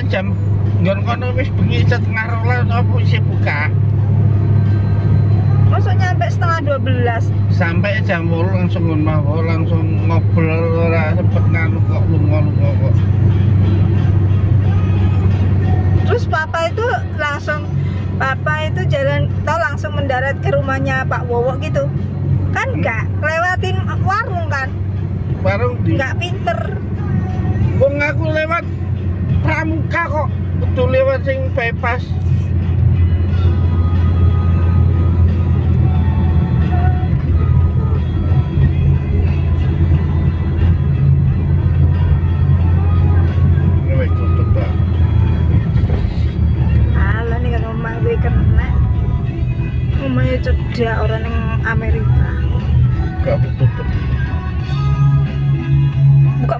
jam nggon kono wis bengi 11:30 apa isih buka. Masuk nyampe setengah 12. Sampai jam 8 langsung ngono, langsung ngobrol ora sempet nganu kok lunga-lunga kok. Terus papa itu jalan tau langsung mendarat ke rumahnya Pak Wowo gitu. Kan enggak lewatin warung kan? Warung di. Enggak pinter. Wong aku lewat Pramuka kok. Betul lewat sing bypass. Rumahnya cedak orang yang Amerika. Gak tutup. Buka.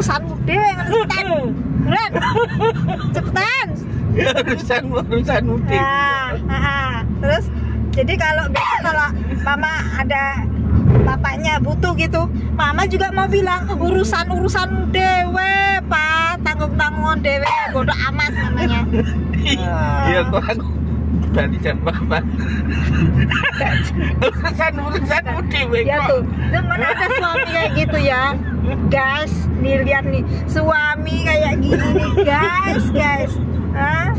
Urusanmu dhewe cepetan. Ren. Cepetan. Ya urusanmu dhewe. Terus jadi kalau mama ada bapaknya butuh gitu, mama juga mau bilang urusan dewe pak, tanggung dewe, bodoh amat namanya. Iya kok aku dari jam bapak. urusanmu dewe ya kok. Tuh mana ada suami kayak gitu ya guys, nih lihat nih suami kayak gini nih guys. Hah?